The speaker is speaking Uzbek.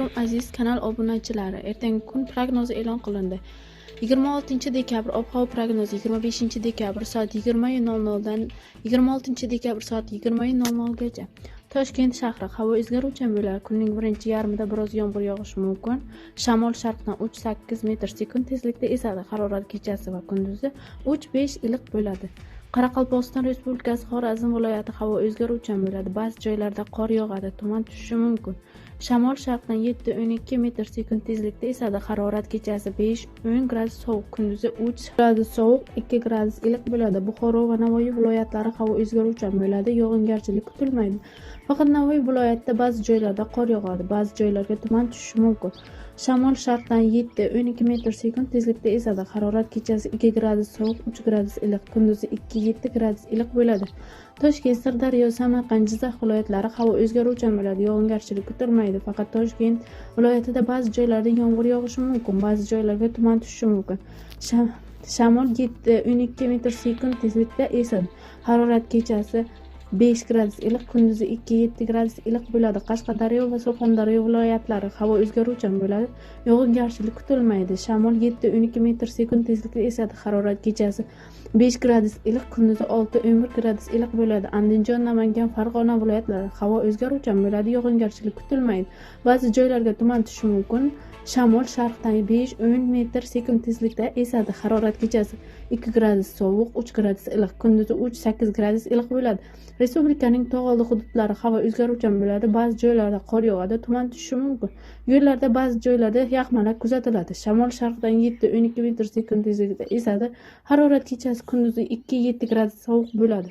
alaykum aziz kanal obunachilari. Ertangi kun prognozi e'lon qilindi. 26-dekabr ob-havo prognozi 25-dekabr soat 20:00 dan 26-dekabr soat 20:00 gacha. Toshkent shahri havo o'zgaruvchan bo'ladi. Kunning birinchi yarmida biroz yomg'ir yog'ishi mumkin. Shamol sharqdan 3-8 metr/sekund tezlikda esadi. Harorat kechasi va kunduzi 3-5 iliq bo'ladi. Qoraqalpog'iston Respublikasi Xorazm viloyati havo o'zgaruvchan bo'ladi. Ba'zi joylarda qor yog'adi, tuman tushishi mumkin. Shamol sharqdan 7-12 metr/sekund tezlikda esadi. Harorat kechasi 5-10 gradus sovuq, kunduzi 3 gradus sovuq, 2 gradus iliq bo'ladi. Buxoro va Navoiy viloyatlari havo o'zgaruvchan bo'ladi. Yog'ingarchilik kutilmaydi. Faqat Navoiy viloyatida ba'zi joylarda qor yog'adi, ba'zi joylarga tuman tushishi mumkin. Shamol sharqdan 7-12 metr/sekund tezlikda esadi. Harorat kechasi 2 gradus sovuq, 3 gradus iliq, kunduzi 2-7 gradus iliq bo'ladi. Toshkent, Sirdaryo, Samarqand, Jizzax viloyatlari havo o'zgaruvchan bo'ladi. Yog'ingarchilik kutilmaydi. Faqat Toshkent viloyatida ba'zi joylarda yomg'ir yog'ishi mumkin, ba'zi joylarga tuman tushishi mumkin. Shamol 7-12 metr/sekund tezlikda esadi. Harorat kechasi 5 gradus iliq, kunduzi 2-7 gradus iliq bo'ladi. Qashqadaryo va Surxondaryo viloyatlari havo o'zgaruvchan bo'ladi. Yog'ingarchilik kutilmaydi. Shamol 7-12 metr/sekund tezlikda esadi. Harorat kechasi 5 gradus iliq, kunduzi 6-11 gradus iliq bo'ladi. Andijon, Namangan, Farg'ona viloyatlari havo o'zgaruvchan bo'ladi. Yog'ingarchilik kutilmaydi. Ba'zi joylarga tuman tushishi mumkin. Shamol sharqdan 5-10 metr/sekund tezlikda esadi. Harorat kechasi 2 gradus sovuq, 3 gradus iliq, kunduzi 3-8 gradus iliq bo'ladi. Respublikaning tog' oldi hududlari havo o'zgaruvchan bo'ladi. Ba'zi joylarda qor yog'adi, tuman tushishi mumkin. Yo'llarda ba'zi joylarda yaxmalak kuzatiladi. Shamol sharqdan 7-12 metr/sekund tezlikda esadi. Harorat kechasi kunduzi 2-7 gradus sovuq bo'ladi.